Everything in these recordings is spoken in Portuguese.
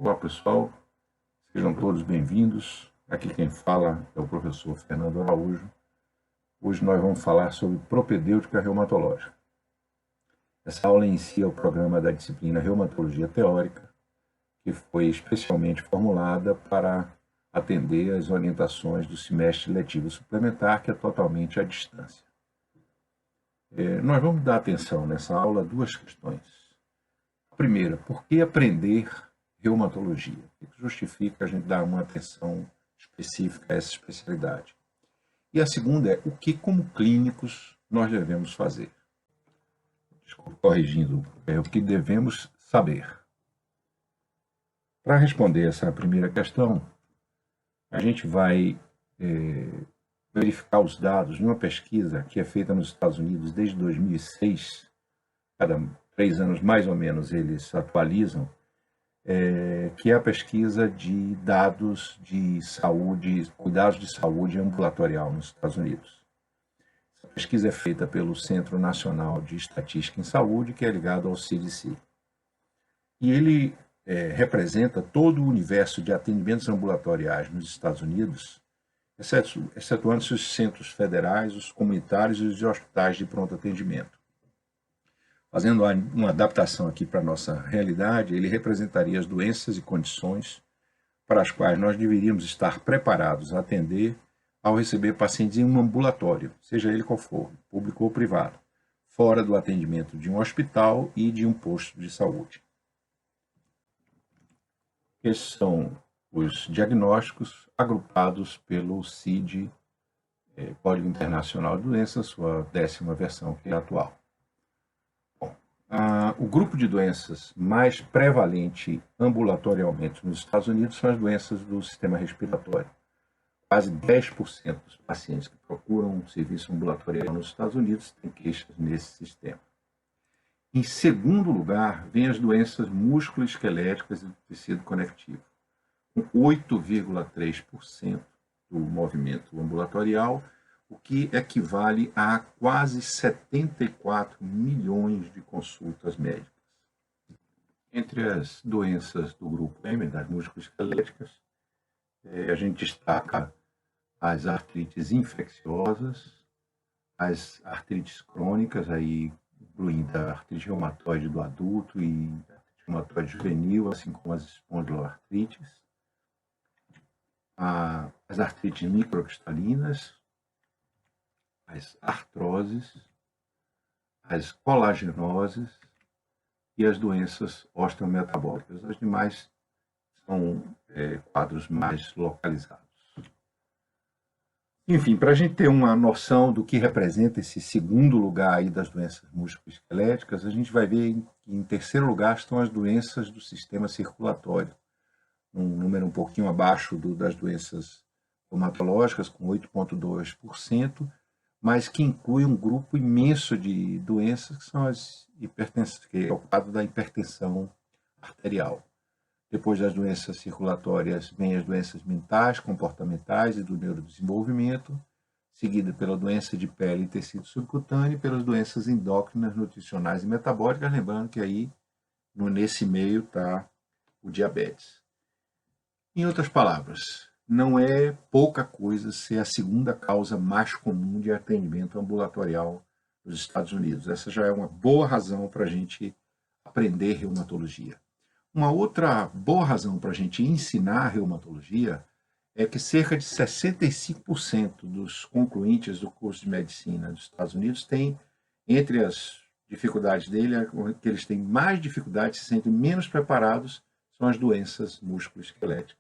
Olá pessoal, sejam todos bem-vindos. Aqui quem fala é o professor Fernando Araújo. Hoje nós vamos falar sobre propedêutica reumatológica. Essa aula inicia o programa da disciplina Reumatologia Teórica, que foi especialmente formulada para atender às orientações do semestre letivo suplementar, que é totalmente à distância. Nós vamos dar atenção nessa aula a duas questões. A primeira, por que aprender reumatologia? O que justifica a gente dar uma atenção específica a essa especialidade? E a segunda é o que, como clínicos, nós devemos fazer. Desculpa, corrigindo, o que devemos saber. Para responder essa primeira questão, a gente vai verificar os dados de uma pesquisa que é feita nos Estados Unidos desde 2006. Cada 3 anos, mais ou menos, eles atualizam, que é a pesquisa de dados de saúde, cuidados de saúde ambulatorial nos Estados Unidos. Essa pesquisa é feita pelo Centro Nacional de Estatística em Saúde, que é ligado ao CDC. E ele representa todo o universo de atendimentos ambulatoriais nos Estados Unidos, excetuando-se os centros federais, os comunitários e os hospitais de pronto atendimento. Fazendo uma adaptação aqui para a nossa realidade, ele representaria as doenças e condições para as quais nós deveríamos estar preparados a atender ao receber pacientes em um ambulatório, seja ele qual for, público ou privado, fora do atendimento de um hospital e de um posto de saúde. Esses são os diagnósticos agrupados pelo CID, Código Internacional de Doenças, sua 10ª versão, que é a atual. O grupo de doenças mais prevalente ambulatorialmente nos Estados Unidos são as doenças do sistema respiratório. Quase 10% dos pacientes que procuram um serviço ambulatorial nos Estados Unidos têm queixas nesse sistema. Em segundo lugar, vêm as doenças músculo-esqueléticas e do tecido conectivo, com 8,3% do movimento ambulatorial, o que equivale a quase 74 milhões de consultas médicas. Entre as doenças do grupo M, das músculo-esqueléticas, a gente destaca as artrites infecciosas, as artrites crônicas, aí incluindo a artrite reumatoide do adulto e a artrite reumatoide juvenil, assim como as espondiloartrites, as artrites microcristalinas, as artroses, as colagenoses e as doenças osteometabólicas. As demais são quadros mais localizados. Enfim, para a gente ter uma noção do que representa esse segundo lugar aí das doenças músculo-esqueléticas, a gente vai ver que em terceiro lugar estão as doenças do sistema circulatório, um número um pouquinho abaixo das doenças reumatológicas, com 8,2%, mas que inclui um grupo imenso de doenças que são as hipertensões, que é o quadro da hipertensão arterial. Depois das doenças circulatórias, vem as doenças mentais, comportamentais e do neurodesenvolvimento, seguida pela doença de pele e tecido subcutâneo e pelas doenças endócrinas, nutricionais e metabólicas, lembrando que aí, nesse meio, está o diabetes. Em outras palavras, não é pouca coisa ser a segunda causa mais comum de atendimento ambulatorial nos Estados Unidos. Essa já é uma boa razão para a gente aprender reumatologia. Uma outra boa razão para a gente ensinar reumatologia é que cerca de 65% dos concluintes do curso de medicina dos Estados Unidos têm, entre as dificuldades dele, que eles têm mais dificuldades, se sentem menos preparados, são as doenças músculo-esqueléticas.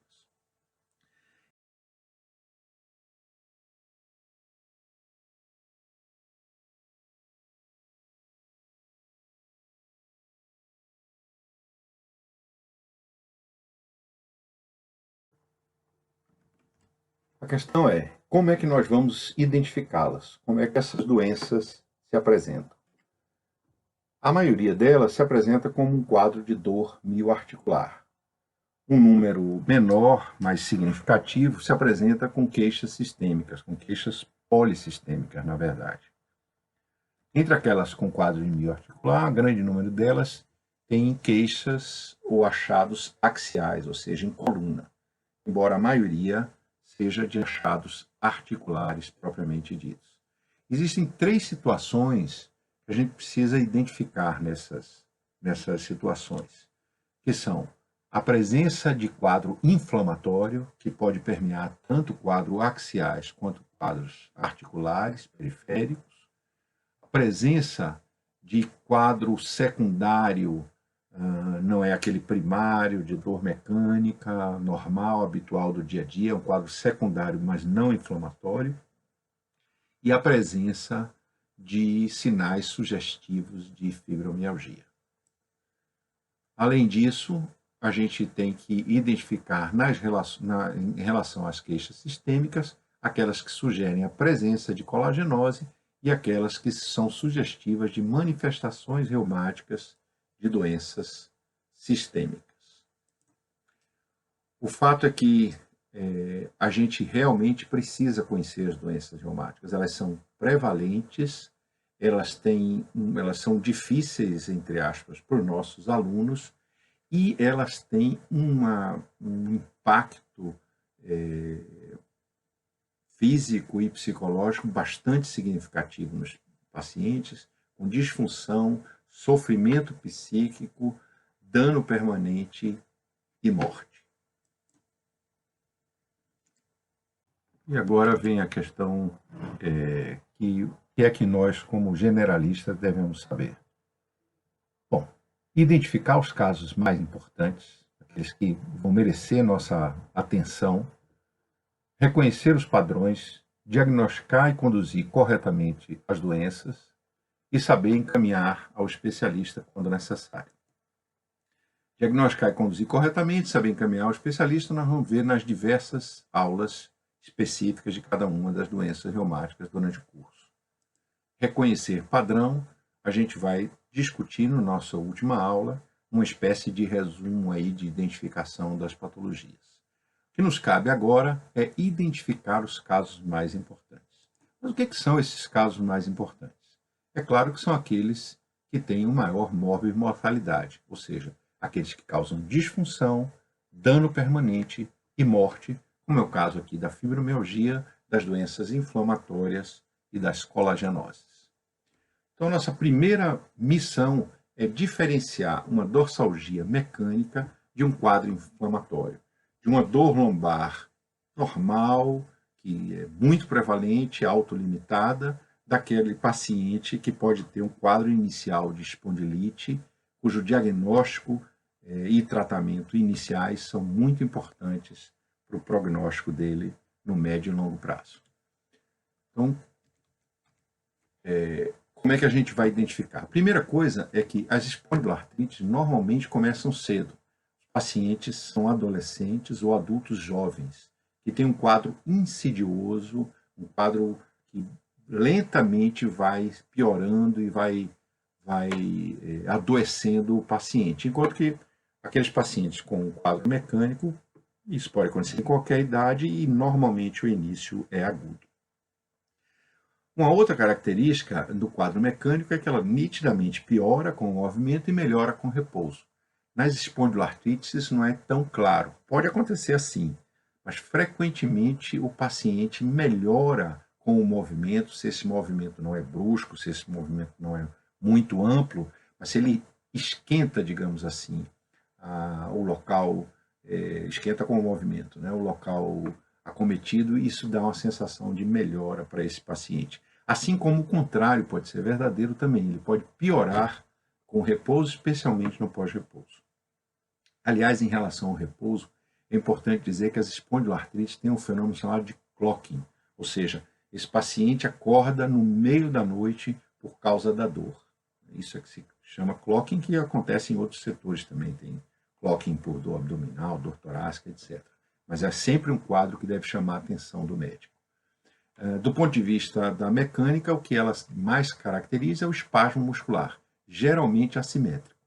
A questão é, como é que nós vamos identificá-las? Como é que essas doenças se apresentam? A maioria delas se apresenta como um quadro de dor mioarticular. Um número menor, mais significativo, se apresenta com queixas sistêmicas, com queixas polissistêmicas, na verdade. Entre aquelas com quadro de mioarticular, um grande número delas têm queixas ou achados axiais, ou seja, em coluna, embora a maioria seja de achados articulares propriamente ditos. Existem 3 situações que a gente precisa identificar nessas situações, que são a presença de quadro inflamatório, que pode permear tanto quadros axiais quanto quadros articulares, periféricos, a presença de quadro secundário, não é aquele primário de dor mecânica, normal, habitual do dia a dia, é um quadro secundário, mas não inflamatório, e a presença de sinais sugestivos de fibromialgia. Além disso, a gente tem que identificar em relação às queixas sistêmicas, aquelas que sugerem a presença de colagenose e aquelas que são sugestivas de manifestações reumáticas de doenças sistêmicas. O fato é que a gente realmente precisa conhecer as doenças reumáticas. Elas são prevalentes, elas são difíceis, entre aspas, por nossos alunos, e elas têm um impacto físico e psicológico bastante significativo nos pacientes, com disfunção, sofrimento psíquico, dano permanente e morte. E agora vem a questão que é que nós, como generalistas, devemos saber. Bom, identificar os casos mais importantes, aqueles que vão merecer nossa atenção, reconhecer os padrões, diagnosticar e conduzir corretamente as doenças e saber encaminhar ao especialista quando necessário. Diagnosticar e conduzir corretamente, saber encaminhar ao especialista, nós vamos ver nas diversas aulas específicas de cada uma das doenças reumáticas durante o curso. Reconhecer padrão, a gente vai discutir na nossa última aula uma espécie de resumo aí de identificação das patologias. O que nos cabe agora é identificar os casos mais importantes. Mas o que são esses casos mais importantes? É claro que são aqueles que têm o maior morbimortalidade, ou seja, aqueles que causam disfunção, dano permanente e morte, como é o caso aqui da fibromialgia, das doenças inflamatórias e das colagenoses. Então, nossa primeira missão é diferenciar uma dorsalgia mecânica de um quadro inflamatório, de uma dor lombar normal, que é muito prevalente, autolimitada, daquele paciente que pode ter um quadro inicial de espondilite, cujo diagnóstico e tratamento iniciais são muito importantes para o prognóstico dele no médio e longo prazo. Então, como é que a gente vai identificar? A primeira coisa é que as espondiloartrites normalmente começam cedo. Os pacientes são adolescentes ou adultos jovens, que têm um quadro insidioso, um quadro que lentamente vai piorando e vai adoecendo o paciente. Enquanto que aqueles pacientes com um quadro mecânico, isso pode acontecer em qualquer idade e normalmente o início é agudo. Uma outra característica do quadro mecânico é que ela nitidamente piora com o movimento e melhora com o repouso. Nas espondiloartrites isso não é tão claro. Pode acontecer assim, mas frequentemente o paciente melhora com o movimento, se esse movimento não é brusco, se esse movimento não é muito amplo, mas se ele esquenta, digamos assim, o local, esquenta com o movimento, né? O local acometido, isso dá uma sensação de melhora para esse paciente. Assim como o contrário pode ser verdadeiro também, ele pode piorar com o repouso, especialmente no pós-repouso. Aliás, em relação ao repouso, é importante dizer que as espondiloartrites têm um fenômeno chamado de clocking, ou seja, esse paciente acorda no meio da noite por causa da dor. Isso é que se chama clocking, que acontece em outros setores também, tem clocking por dor abdominal, dor torácica, etc. Mas é sempre um quadro que deve chamar a atenção do médico. Do ponto de vista da mecânica, o que ela mais caracteriza é o espasmo muscular, geralmente assimétrico.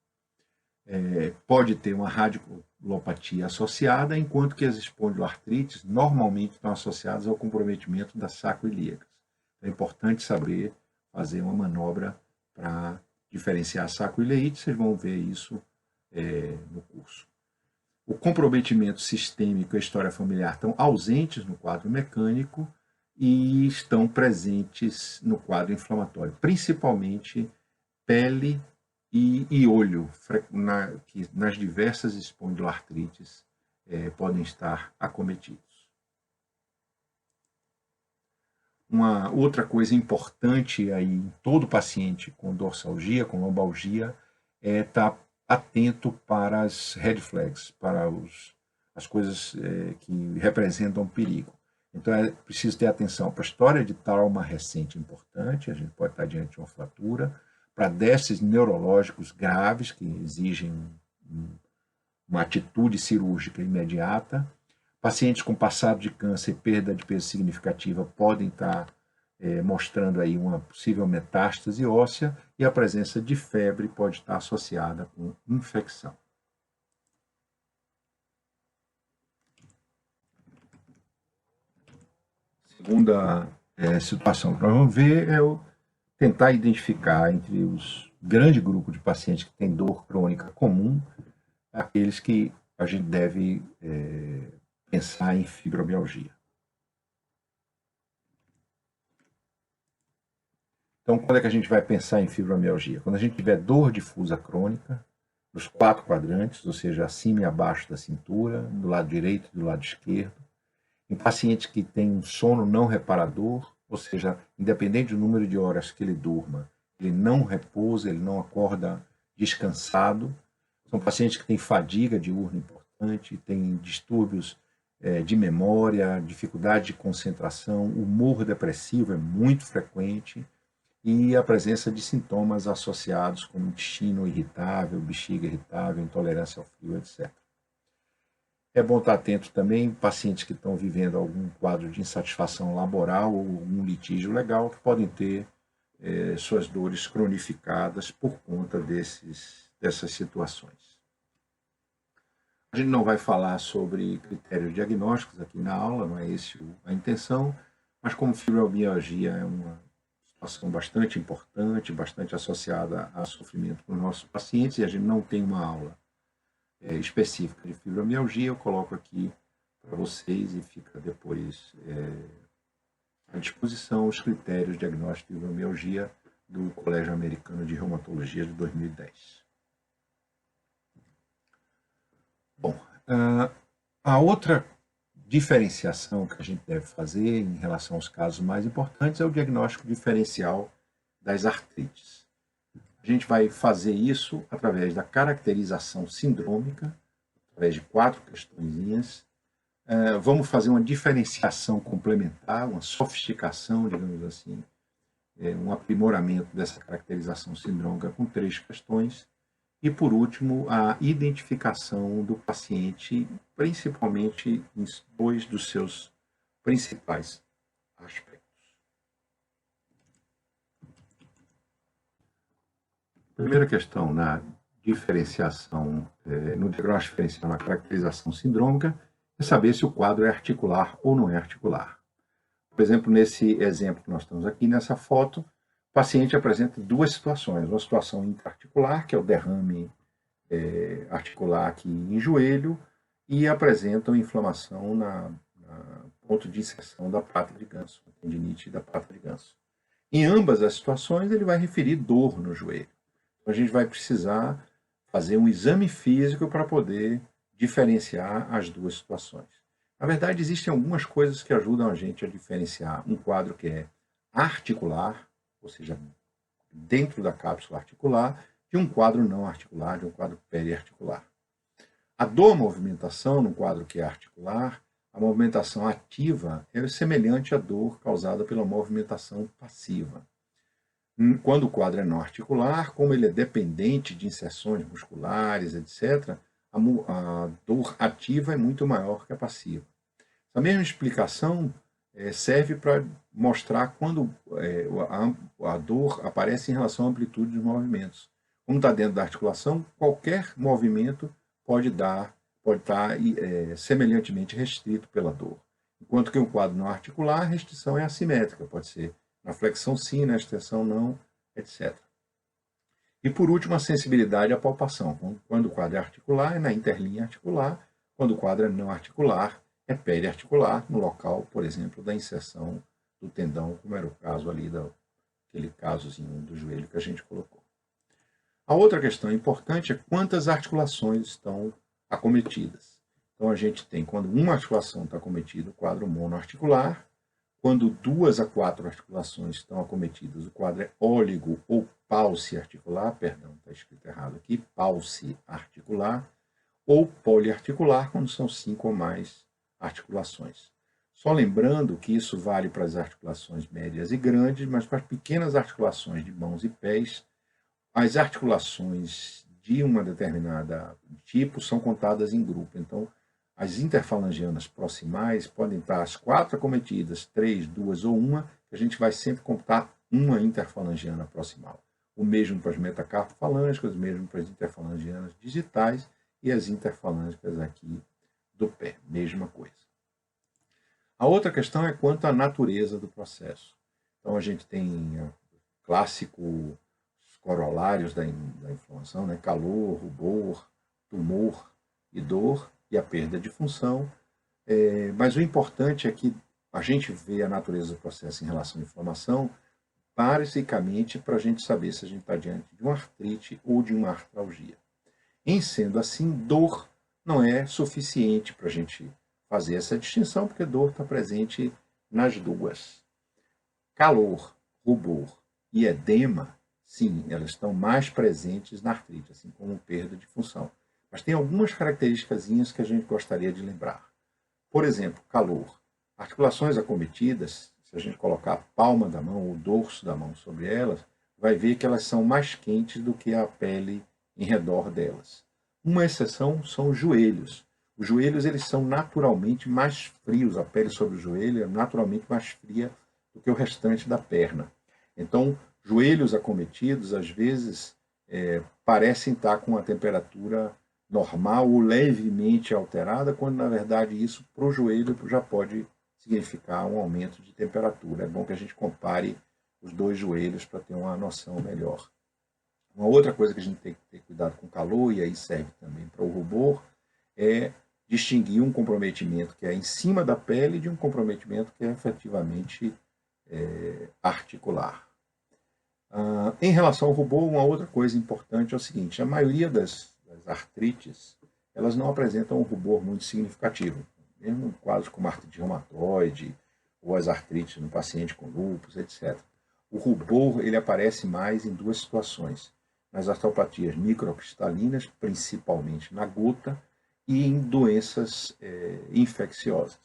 Pode ter uma radiculopatia associada, enquanto que as espondiloartrites normalmente estão associadas ao comprometimento das sacroiliacas. É importante saber fazer uma manobra para diferenciar a sacroileite, vocês vão ver isso no curso. O comprometimento sistêmico e a história familiar estão ausentes no quadro mecânico e estão presentes no quadro inflamatório, principalmente pele e olho, que nas diversas espondiloartrites podem estar acometidos. Uma outra coisa importante aí em todo paciente com dorsalgia, com lombalgia, é estar atento para as red flags, para as coisas que representam perigo. Então é preciso ter atenção para a história de trauma recente importante, a gente pode estar diante de uma fratura, para déficits neurológicos graves que exigem uma atitude cirúrgica imediata. Pacientes com passado de câncer e perda de peso significativa podem estar mostrando aí uma possível metástase óssea, e a presença de febre pode estar associada com infecção. Segunda situação que nós vamos ver é tentar identificar entre os grande grupo de pacientes que têm dor crônica comum, aqueles que a gente deve pensar em fibromialgia. Então, quando é que a gente vai pensar em fibromialgia? Quando a gente tiver dor difusa crônica, nos 4 quadrantes, ou seja, acima e abaixo da cintura, do lado direito e do lado esquerdo, em pacientes que têm um sono não reparador, ou seja, independente do número de horas que ele durma, ele não repousa, ele não acorda descansado. São pacientes que têm fadiga diurna importante, têm distúrbios de memória, dificuldade de concentração, humor depressivo é muito frequente, e a presença de sintomas associados como intestino irritável, bexiga irritável, intolerância ao frio, etc. É bom estar atento também a pacientes que estão vivendo algum quadro de insatisfação laboral ou algum litígio legal, que podem ter suas dores cronificadas por conta dessas situações. A gente não vai falar sobre critérios diagnósticos aqui na aula, não é essa a intenção, mas como fibromialgia é uma situação bastante importante, bastante associada a sofrimento com os nossos pacientes, e a gente não tem uma aula específica de fibromialgia, eu coloco aqui para vocês e fica depois à disposição os critérios diagnósticos de fibromialgia do Colégio Americano de Reumatologia de 2010. Bom, a outra diferenciação que a gente deve fazer em relação aos casos mais importantes é o diagnóstico diferencial das artrites. A gente vai fazer isso através da caracterização sindrômica, através de 4 questõezinhas. Vamos fazer uma diferenciação complementar, uma sofisticação, digamos assim, um aprimoramento dessa caracterização sindrômica com 3 questões. E, por último, a identificação do paciente, principalmente em 2 dos seus principais aspectos. Primeira questão na diferenciação, no diagnóstico diferencial na caracterização sindrômica, é saber se o quadro é articular ou não é articular. Por exemplo, nesse exemplo que nós estamos aqui, nessa foto, o paciente apresenta 2 situações. Uma situação intraarticular, que é o derrame articular aqui em joelho, e apresenta uma inflamação na ponto de inserção da pata de ganso, a tendinite da pata de ganso. Em ambas as situações, ele vai referir dor no joelho. Então, a gente vai precisar fazer um exame físico para poder diferenciar as 2 situações. Na verdade, existem algumas coisas que ajudam a gente a diferenciar um quadro que é articular, ou seja, dentro da cápsula articular, de um quadro não articular, de um quadro periarticular. A dor-movimentação, no quadro que é articular, a movimentação ativa é semelhante à dor causada pela movimentação passiva. Quando o quadro é não articular, como ele é dependente de inserções musculares, etc., a dor ativa é muito maior que a passiva. A mesma explicação serve para mostrar quando a dor aparece em relação à amplitude dos movimentos. Como está dentro da articulação, qualquer movimento pode estar semelhantemente restrito pela dor. Enquanto que um quadro não articular, a restrição é assimétrica, pode ser na flexão sim, na extensão não, etc. E por último, a sensibilidade à palpação. Quando o quadro é articular, é na interlinha articular. Quando o quadro é não articular, é periarticular, no local, por exemplo, da inserção do tendão, como era o caso ali daquele casozinho do joelho que a gente colocou. A outra questão importante é quantas articulações estão acometidas. Então a gente tem, quando uma articulação está acometida, o quadro monoarticular. Quando 2 a 4 articulações estão acometidas, o quadro é óligo ou pauciarticular, perdão, está escrito errado aqui, pauciarticular, ou poliarticular, quando são 5 ou mais articulações. Só lembrando que isso vale para as articulações médias e grandes, mas para as pequenas articulações de mãos e pés, as articulações de uma determinada tipo são contadas em grupo. Então, as interfalangianas proximais podem estar as 4 acometidas, 3, 2 ou 1, que a gente vai sempre contar uma interfalangiana proximal. O mesmo para as metacarpofalângicas, o mesmo para as interfalangianas digitais e as interfalângicas aqui do pé, mesma coisa. A outra questão é quanto à natureza do processo. Então, a gente tem clássico corolários da inflamação, né? Calor, rubor, tumor e dor, e a perda de função. Mas o importante é que a gente vê a natureza do processo em relação à inflamação basicamente para a gente saber se a gente está diante de uma artrite ou de uma artralgia. Em sendo assim, dor não é suficiente para a gente fazer essa distinção, porque dor está presente nas duas. Calor, rubor e edema, sim, elas estão mais presentes na artrite, assim como perda de função. Mas tem algumas características que a gente gostaria de lembrar. Por exemplo, calor. Articulações acometidas, se a gente colocar a palma da mão ou o dorso da mão sobre elas, vai ver que elas são mais quentes do que a pele em redor delas. Uma exceção são os joelhos. Os joelhos eles são naturalmente mais frios, a pele sobre o joelho é naturalmente mais fria do que o restante da perna. Então, joelhos acometidos, às vezes, parecem estar com a temperatura normal ou levemente alterada, quando na verdade isso para o joelho já pode significar um aumento de temperatura. É bom que a gente compare os dois joelhos para ter uma noção melhor. Uma outra coisa que a gente tem que ter cuidado com o calor, e aí serve também para o rubor, é distinguir um comprometimento que é em cima da pele de um comprometimento que é efetivamente articular. Em relação ao rubor, uma outra coisa importante é o seguinte: a maioria das artrites, elas não apresentam um rubor muito significativo, mesmo em quadros como artrite reumatoide ou as artrites no paciente com lúpus, etc. O rubor ele aparece mais em duas situações: nas artropatias microcristalinas, principalmente na gota, e em doenças infecciosas.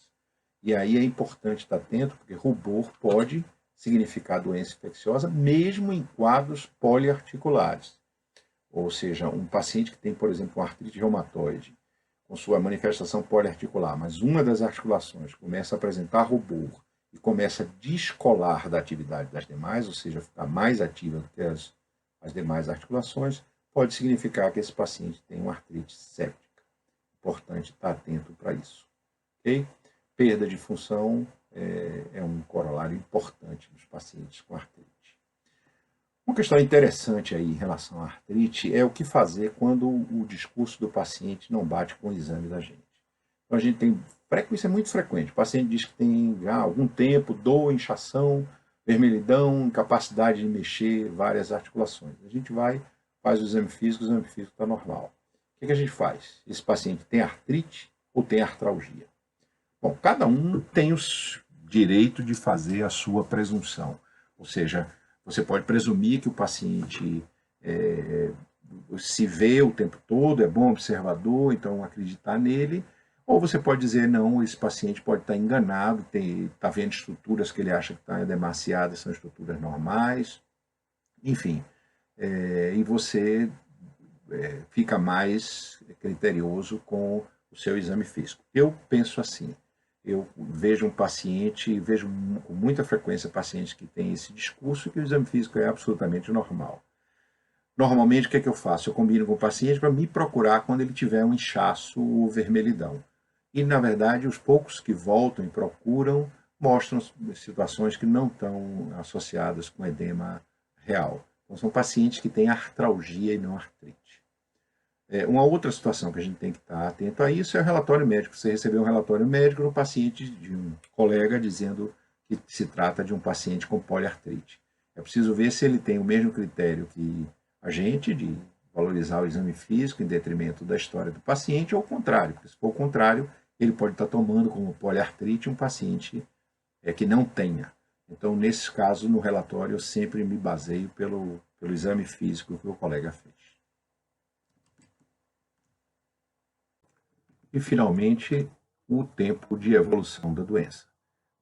E aí é importante estar atento, porque rubor pode significar doença infecciosa, mesmo em quadros poliarticulares. Ou seja, um paciente que tem, por exemplo, uma artrite reumatoide, com sua manifestação poliarticular, mas uma das articulações começa a apresentar rubor e começa a descolar da atividade das demais, ou seja, ficar mais ativa do que as demais articulações, pode significar que esse paciente tem uma artrite séptica. Importante estar atento para isso. Okay? Perda de função é um corolário importante dos pacientes com artrite. Uma questão interessante aí em relação à artrite é o que fazer quando o discurso do paciente não bate com o exame da gente. Então a gente tem, isso é muito frequente, o paciente diz que tem já há algum tempo dor, inchação, vermelhidão, incapacidade de mexer várias articulações. A gente vai, faz o exame físico está normal. O que a gente faz? Esse paciente tem artrite ou tem artralgia? Bom, cada um tem o direito de fazer a sua presunção. Ou seja, você pode presumir que o paciente se vê o tempo todo, é bom observador, então acreditar nele. Ou você pode dizer, não, esse paciente pode estar enganado, está vendo estruturas que ele acha que estão demasiadas, são estruturas normais. Enfim, e você fica mais criterioso com o seu exame físico. Eu penso assim, eu vejo um paciente, vejo com muita frequência pacientes que têm esse discurso que o exame físico é absolutamente normal. Normalmente, o que é que eu faço? Eu combino com o paciente para me procurar quando ele tiver um inchaço ou vermelhidão. E, na verdade, os poucos que voltam e procuram mostram situações que não estão associadas com edema real. Então, são pacientes que têm artralgia e não artrite. Uma outra situação que a gente tem que estar atento a isso é o relatório médico. Você recebeu um relatório médico do paciente, de um colega, dizendo que se trata de um paciente com poliartrite. É preciso ver se ele tem o mesmo critério que a gente, de valorizar o exame físico em detrimento da história do paciente, ou o contrário. Porque, se for o contrário, ele pode estar tomando como poliartrite um paciente que não tenha. Então, nesses casos, no relatório, eu sempre me baseio pelo exame físico que o colega fez. E, finalmente, o tempo de evolução da doença.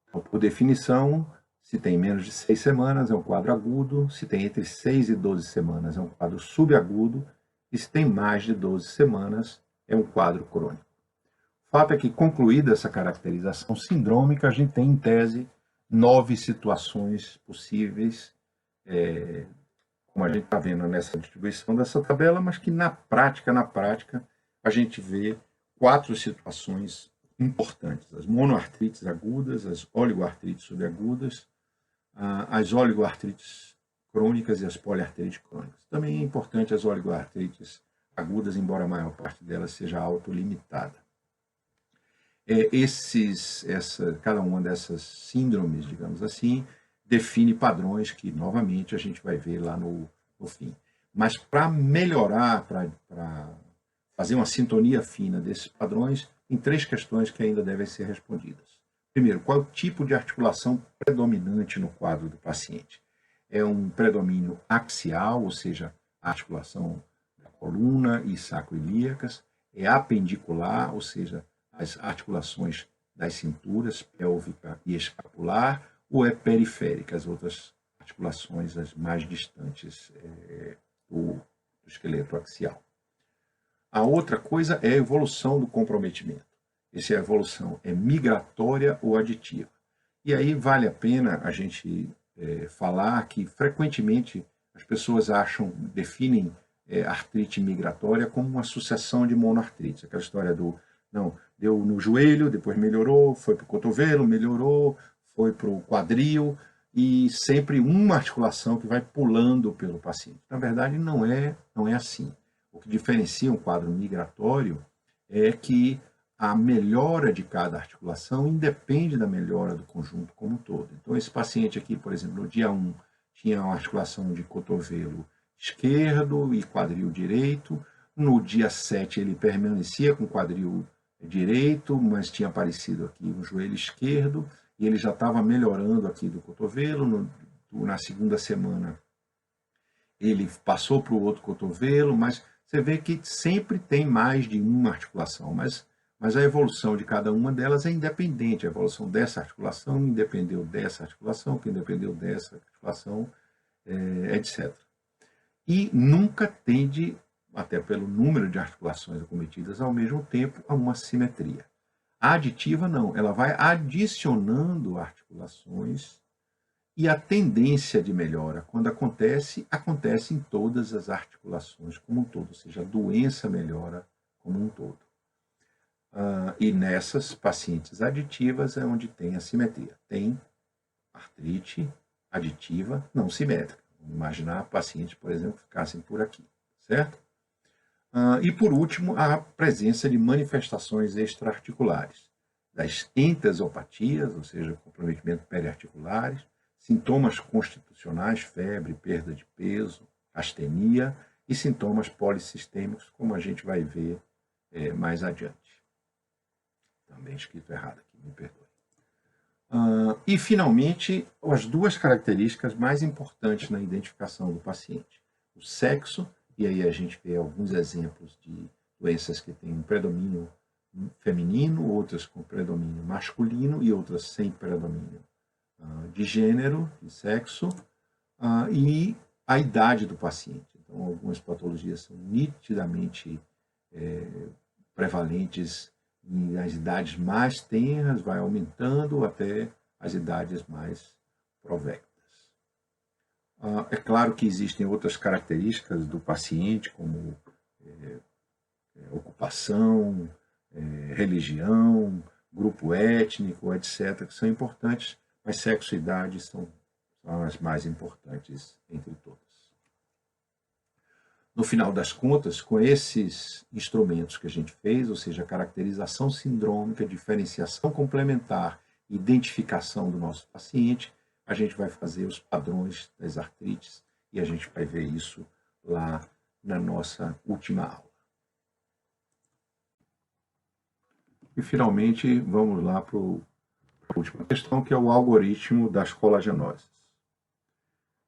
Então, por definição, se tem menos de 6 semanas, é um quadro agudo. Se tem entre 6 e 12 semanas, é um quadro subagudo. E se tem mais de 12 semanas, é um quadro crônico. O fato é que, concluída essa caracterização sindrômica, a gente tem, em tese, 9 situações possíveis, como a gente está vendo nessa distribuição dessa tabela, mas que na prática, a gente vê 4 situações importantes: as monoartrites agudas, as oligoartrites subagudas, as oligoartrites crônicas e as poliartrites crônicas. Também é importante as oligoartrites agudas, embora a maior parte delas seja autolimitada. Cada uma dessas síndromes, digamos assim, define padrões que, novamente, a gente vai ver lá no fim. Mas para melhorar, para fazer uma sintonia fina desses padrões, tem 3 questões que ainda devem ser respondidas. Primeiro, qual é o tipo de articulação predominante no quadro do paciente? É um predomínio axial, ou seja, a articulação da coluna e sacroiliacas, é apendicular, ou seja, as articulações das cinturas pélvica e escapular, ou é periférica, as outras articulações as mais distantes do esqueleto axial. A outra coisa é a evolução do comprometimento. Se a evolução é migratória ou aditiva. E aí vale a pena a gente falar que, frequentemente, as pessoas definem artrite migratória como uma sucessão de monoartrites. Aquela história do, não, deu no joelho, depois melhorou, foi para o cotovelo, melhorou, foi para o quadril, e sempre uma articulação que vai pulando pelo paciente. Na verdade, não é assim. O que diferencia um quadro migratório é que a melhora de cada articulação independe da melhora do conjunto como um todo. Então, esse paciente aqui, por exemplo, no dia 1, tinha uma articulação de cotovelo esquerdo e quadril direito. No dia 7, ele permanecia com quadril direito, mas tinha aparecido aqui um joelho esquerdo, e ele já estava melhorando aqui do cotovelo. Na segunda semana, ele passou para o outro cotovelo, mas você vê que sempre tem mais de uma articulação, mas a evolução de cada uma delas é independente. A evolução dessa articulação independeu dessa articulação, que independeu dessa articulação, etc. E nunca tende, até pelo número de articulações acometidas ao mesmo tempo, a uma simetria. A aditiva não, ela vai adicionando articulações, e a tendência de melhora, quando acontece em todas as articulações como um todo, ou seja, a doença melhora como um todo. E nessas pacientes aditivas é onde tem a simetria. Tem artrite aditiva não simétrica. Vamos imaginar pacientes, por exemplo, que ficassem por aqui, certo? E, por último, a presença de manifestações extraarticulares, das entesopatias, ou seja, comprometimento periarticulares, sintomas constitucionais, febre, perda de peso, astenia, e sintomas polissistêmicos, como a gente vai ver mais adiante. Também escrito errado aqui, me perdoe. E, finalmente, as 2 características mais importantes na identificação do paciente: o sexo, e aí a gente vê alguns exemplos de doenças que têm um predomínio feminino, outras com predomínio masculino e outras sem predomínio de gênero, de sexo, e a idade do paciente. Então, algumas patologias são nitidamente prevalentes nas idades mais tenras, vai aumentando até as idades mais provectas. É claro que existem outras características do paciente, como ocupação, religião, grupo étnico, etc., que são importantes, mas sexo e idade são as mais importantes entre todas. No final das contas, com esses instrumentos que a gente fez, ou seja, caracterização sindrômica, diferenciação complementar, identificação do nosso paciente, a gente vai fazer os padrões das artrites e a gente vai ver isso lá na nossa última aula. E, finalmente, vamos lá para a última questão, que é o algoritmo das colagenoses.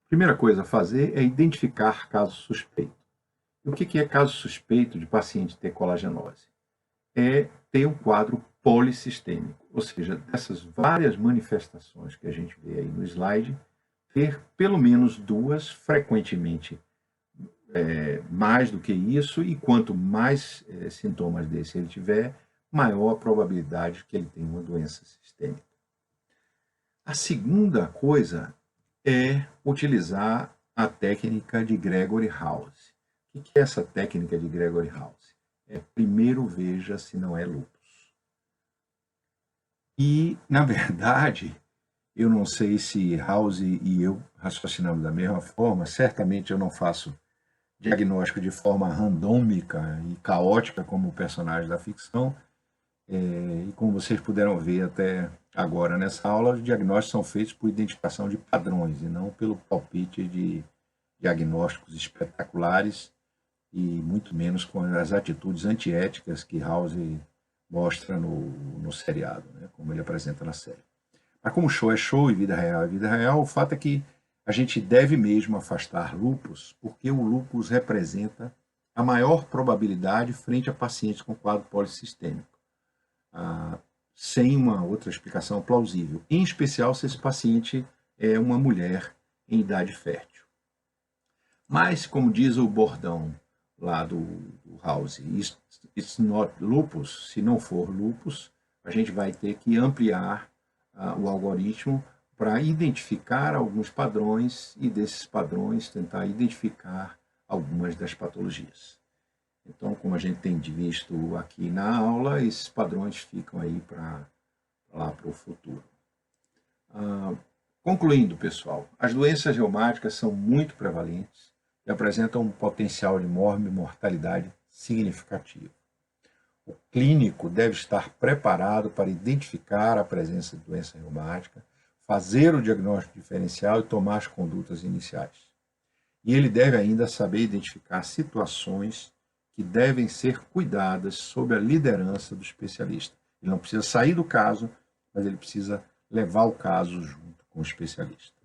Primeira coisa a fazer é identificar caso suspeito. E o que é caso suspeito de paciente ter colagenose? É ter um quadro polissistêmico, ou seja, dessas várias manifestações que a gente vê aí no slide, ter pelo menos duas, frequentemente mais do que isso, e quanto mais sintomas desse ele tiver, maior a probabilidade que ele tenha uma doença sistêmica. A segunda coisa é utilizar a técnica de Gregory House. O que é essa técnica de Gregory House? Primeiro veja se não é lúpus. E, na verdade, eu não sei se House e eu raciocinamos da mesma forma. Certamente eu não faço diagnóstico de forma randômica e caótica como o personagem da ficção. E como vocês puderam ver até agora nessa aula, os diagnósticos são feitos por identificação de padrões e não pelo palpite de diagnósticos espetaculares e muito menos com as atitudes antiéticas que House mostra no seriado, né, como ele apresenta na série. Mas como show é show e vida real é vida real, o fato é que a gente deve mesmo afastar lúpus, porque o lúpus representa a maior probabilidade frente a pacientes com quadro polissistêmico, sem uma outra explicação plausível, em especial se esse paciente é uma mulher em idade fértil. Mas, como diz o bordão lá do House, it's not lupus, se não for lupus, a gente vai ter que ampliar o algoritmo para identificar alguns padrões e desses padrões tentar identificar algumas das patologias. Então, como a gente tem visto aqui na aula, esses padrões ficam aí para o futuro. Concluindo, pessoal, as doenças reumáticas são muito prevalentes e apresentam um potencial de mortalidade significativo. O clínico deve estar preparado para identificar a presença de doença reumática, fazer o diagnóstico diferencial e tomar as condutas iniciais. E ele deve ainda saber identificar situações que devem ser cuidadas sob a liderança do especialista. Ele não precisa sair do caso, mas ele precisa levar o caso junto com o especialista.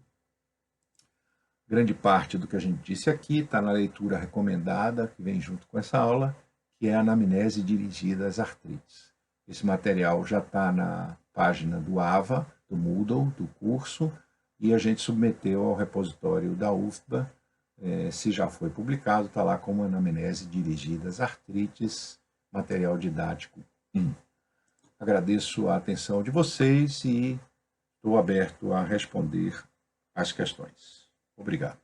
Grande parte do que a gente disse aqui está na leitura recomendada, que vem junto com essa aula, que é a anamnese dirigida às artrites. Esse material já está na página do AVA, do Moodle, do curso, e a gente submeteu ao repositório da UFBA. Se já foi publicado, está lá como anamnese dirigida às artrites, material didático 1. Agradeço a atenção de vocês e estou aberto a responder as questões. Obrigado.